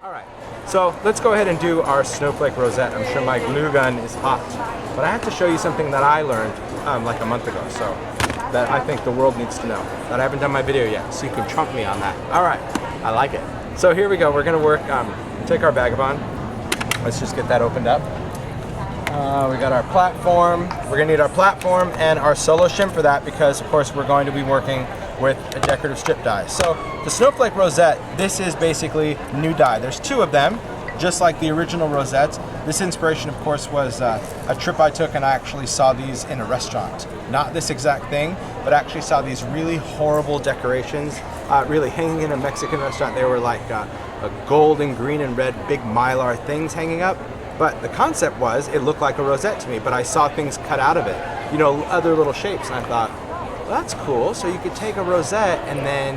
All right, so let's go ahead and do our Snowflake Rosette. I'm sure my glue gun is hot, but I have to show you something that I learned like a month ago, so that I think the world needs to know, that I haven't done my video yet, so you can trump me on that. All right, I like it. So here we go, we're gonna work, take our vagabond. Let's just get that opened up. We got our platform. We're gonna need our platform and our solo shim for that because of course we're going to be working with a decorative strip die. So the Snowflake Rosette, this is basically new die. There's two of them, just like the original Rosettes. This inspiration of course was a trip I took and I actually saw these in a restaurant. Not this exact thing, but actually saw these really horrible decorations really hanging in a Mexican restaurant. They were like a gold and green and red big mylar things hanging up. But the concept was, it looked like a rosette to me, but I saw things cut out of it. You know, other little shapes, and I thought, well, that's cool. So you could take a rosette and then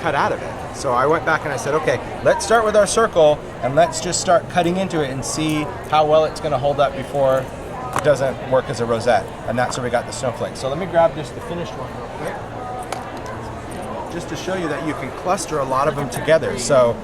cut out of it. So I went back and I said, okay, let's start with our circle and let's just start cutting into it and see how well it's gonna hold up before it doesn't work as a rosette. And that's where we got the snowflake. So let me grab just the finished one real quick, just to show you that you can cluster a lot of them together. So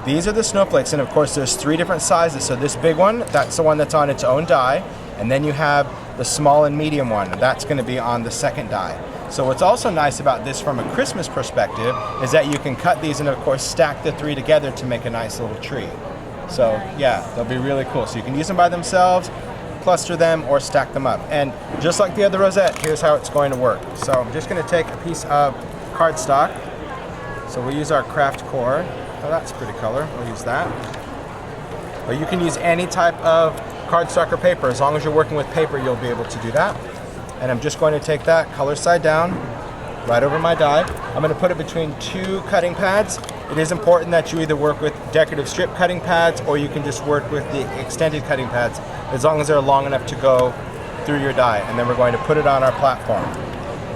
these are the snowflakes, and of course there's three different sizes. So this big one, that's the one that's on its own die, and then you have the small and medium one, that's gonna be on the second die. So what's also nice about this from a Christmas perspective is that you can cut these and of course stack the three together to make a nice little tree. So yeah, they'll be really cool. So you can use them by themselves, cluster them, or stack them up. And just like the other rosette, here's how it's going to work. So I'm just gonna take a piece of cardstock. So we'll use our craft core. Oh, that's a pretty color, we'll use that. Or you can use any type of cardstock or paper. As long as you're working with paper, you'll be able to do that. And I'm just going to take that color side down, right over my die. I'm going to put it between two cutting pads. It is important that you either work with decorative strip cutting pads or you can just work with the extended cutting pads as long as they're long enough to go through your die. And then we're going to put it on our platform.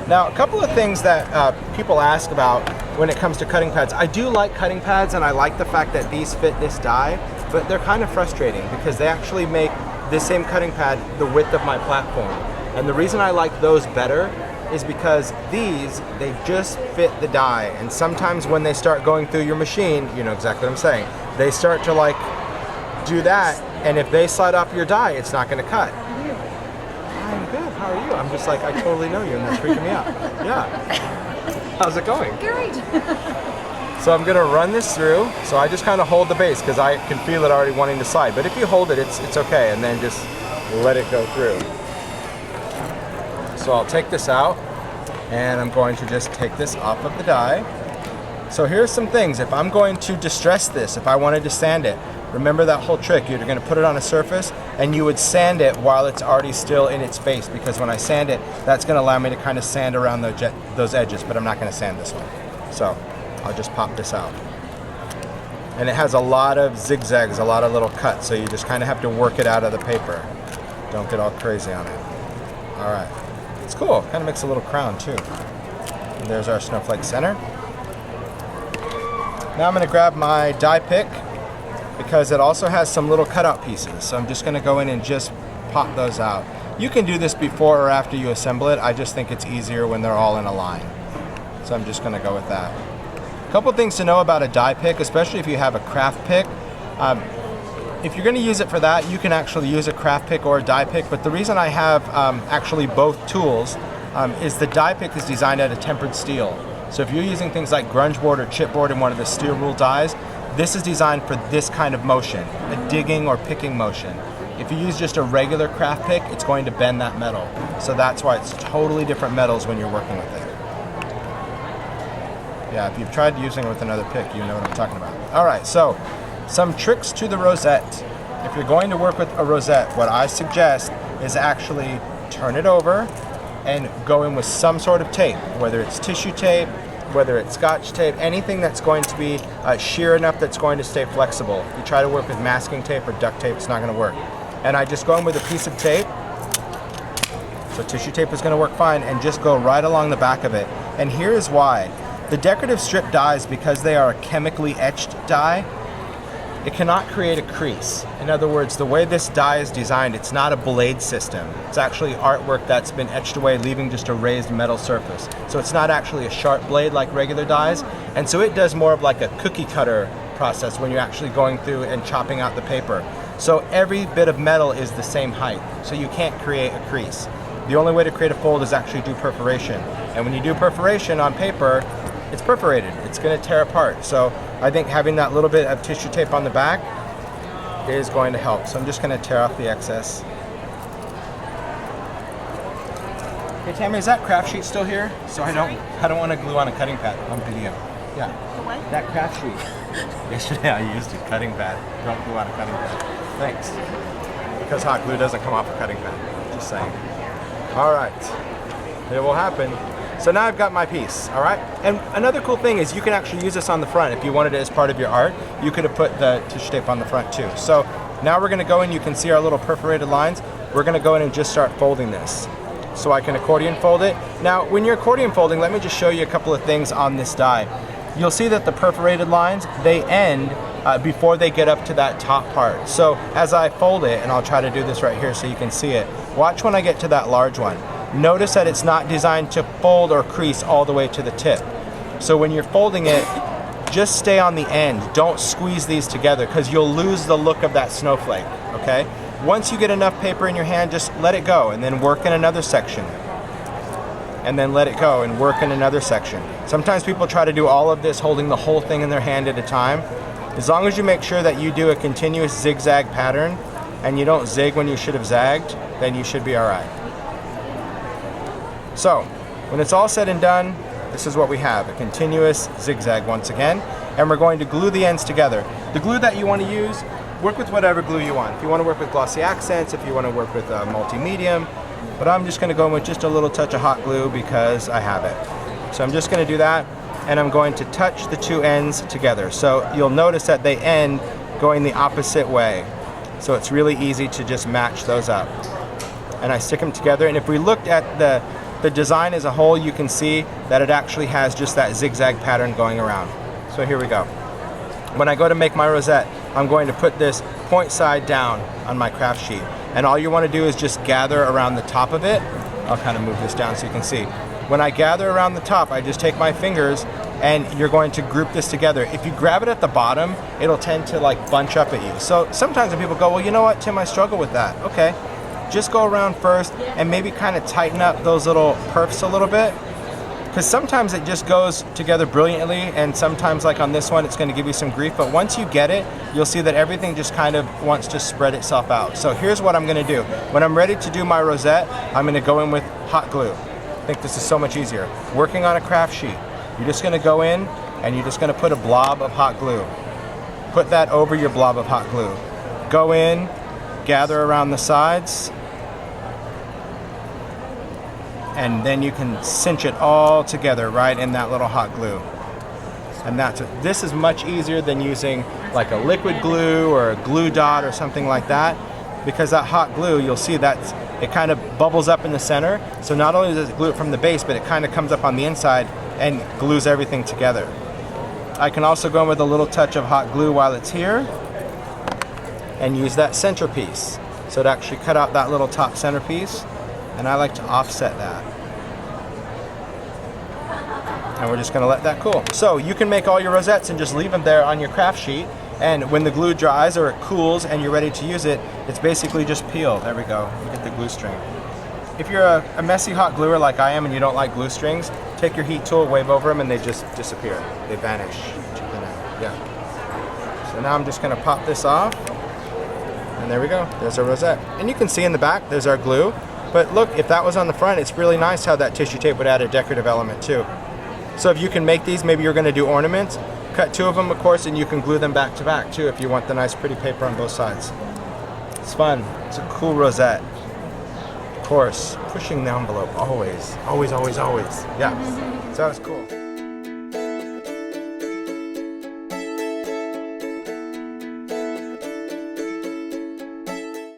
Now, a couple of things that people ask about when it comes to cutting pads. I do like cutting pads and I like the fact that these fit this die, but they're kind of frustrating because they actually make this same cutting pad the width of my platform. And the reason I like those better is because these, they just fit the die. And sometimes when they start going through your machine, you know exactly what I'm saying, they start to like do that, and if they slide off your die, it's not gonna cut. I'm good, how are you? I'm just like, I totally know you and that's freaking me out. Yeah. How's it going? Great. So I'm gonna run this through. So I just kind of hold the base because I can feel it already wanting to slide. But if you hold it, it's okay, and then just let it go through. So I'll take this out, and I'm going to just take this off of the die. So here's some things. If I'm going to distress this, if I wanted to sand it, remember that whole trick. You're gonna put it on a surface, and you would sand it while it's already still in its face, because when I sand it, that's gonna allow me to kind of sand around those edges, but I'm not gonna sand this one. So I'll just pop this out. And it has a lot of zigzags, a lot of little cuts, so you just kind of have to work it out of the paper. Don't get all crazy on it. All right, it's cool, kind of makes a little crown too. And there's our snowflake center. Now I'm gonna grab my die pick because it also has some little cutout pieces. So I'm just gonna go in and just pop those out. You can do this before or after you assemble it. I just think it's easier when they're all in a line. So I'm just gonna go with that. A couple things to know about a die pick, especially if you have a craft pick. If you're gonna use it for that, you can actually use a craft pick or a die pick, but the reason I have actually both tools is the die pick is designed out of tempered steel. So if you're using things like grunge board or chipboard in one of the steel rule dies, this is designed for this kind of motion, a digging or picking motion. If you use just a regular craft pick, it's going to bend that metal. So that's why it's totally different metals when you're working with it. Yeah, if you've tried using it with another pick, you know what I'm talking about. All right, so some tricks to the rosette. If you're going to work with a rosette, what I suggest is actually turn it over and go in with some sort of tape, whether it's tissue tape, whether it's scotch tape, anything that's going to be sheer enough that's going to stay flexible. If you try to work with masking tape or duct tape, it's not gonna work. And I just go in with a piece of tape, so tissue tape is gonna work fine, and just go right along the back of it. And here's why. The decorative strip dies, because they are a chemically etched die, it cannot create a crease. In other words, the way this die is designed, it's not a blade system. It's actually artwork that's been etched away, leaving just a raised metal surface. So it's not actually a sharp blade like regular dies. And so it does more of like a cookie cutter process when you're actually going through and chopping out the paper. So every bit of metal is the same height, so you can't create a crease. The only way to create a fold is actually do perforation. And when you do perforation on paper, it's perforated. It's going to tear apart. So I think having that little bit of tissue tape on the back is going to help. So I'm just going to tear off the excess. Hey Tammy, is that craft sheet still here? So I don't want to glue on a cutting pad on video. Yeah. What? That craft sheet. Yesterday I used a cutting pad. Don't glue on a cutting pad. Thanks. Because hot glue doesn't come off a cutting pad. Just saying. All right. It will happen. So now I've got my piece, all right? And another cool thing is you can actually use this on the front. If you wanted it as part of your art, you could have put the tissue tape on the front too. So now we're gonna go in, you can see our little perforated lines. We're gonna go in and just start folding this. So I can accordion fold it. Now, when you're accordion folding, let me just show you a couple of things on this die. You'll see that the perforated lines, they end before they get up to that top part. So as I fold it, and I'll try to do this right here so you can see it, watch when I get to that large one. Notice that it's not designed to fold or crease all the way to the tip. So when you're folding it, just stay on the end. Don't squeeze these together because you'll lose the look of that snowflake, okay? Once you get enough paper in your hand, just let it go and then work in another section. And then let it go and work in another section. Sometimes people try to do all of this holding the whole thing in their hand at a time. As long as you make sure that you do a continuous zigzag pattern and you don't zig when you should have zagged, then you should be all right. So, when it's all said and done, this is what we have, a continuous zigzag once again, and we're going to glue the ends together. The glue that you want to use, work with whatever glue you want. If you want to work with glossy accents, if you want to work with multi-medium, but I'm just going to go in with just a little touch of hot glue because I have it. So I'm just going to do that, and I'm going to touch the two ends together. So you'll notice that they end going the opposite way. So it's really easy to just match those up. And I stick them together, and if we looked at the design as a whole, you can see that it actually has just that zigzag pattern going around. So here we go. When I go to make my rosette, I'm going to put this point side down on my craft sheet. And all you want to do is just gather around the top of it. I'll kind of move this down so you can see. When I gather around the top, I just take my fingers and you're going to group this together. If you grab it at the bottom, it'll tend to like bunch up at you. So sometimes when people go, well, you know what, Tim, I struggle with that. Okay, just go around first and maybe kind of tighten up those little perfs a little bit. Because sometimes it just goes together brilliantly, and sometimes like on this one it's going to give you some grief, but once you get it, you'll see that everything just kind of wants to spread itself out. So here's what I'm going to do. When I'm ready to do my rosette, I'm going to go in with hot glue. I think this is so much easier. Working on a craft sheet, you're just going to go in and you're just going to put a blob of hot glue. Put that over your blob of hot glue. Go in, gather around the sides, and then you can cinch it all together right in that little hot glue. And that's it. This is much easier than using like a liquid glue or a glue dot or something like that, because that hot glue, you'll see that it kind of bubbles up in the center. So not only does it glue it from the base, but it kind of comes up on the inside and glues everything together. I can also go in with a little touch of hot glue while it's here and use that centerpiece. So to actually cut out that little top centerpiece. And I like to offset that. And we're just going to let that cool. So you can make all your rosettes and just leave them there on your craft sheet. And when the glue dries or it cools and you're ready to use it, it's basically just peel. There we go. You get the glue string. If you're a messy hot gluer like I am and you don't like glue strings, take your heat tool, wave over them, and they just disappear. They vanish. Yeah. So now I'm just going to pop this off. And there we go. There's our rosette. And you can see in the back, there's our glue. But look, if that was on the front, it's really nice how that tissue tape would add a decorative element too. So if you can make these, maybe you're going to do ornaments, cut two of them, of course, and you can glue them back to back too if you want the nice pretty paper on both sides. It's fun. It's a cool rosette. Of course, pushing the envelope, always. Always, always, always. Yeah, so it's cool.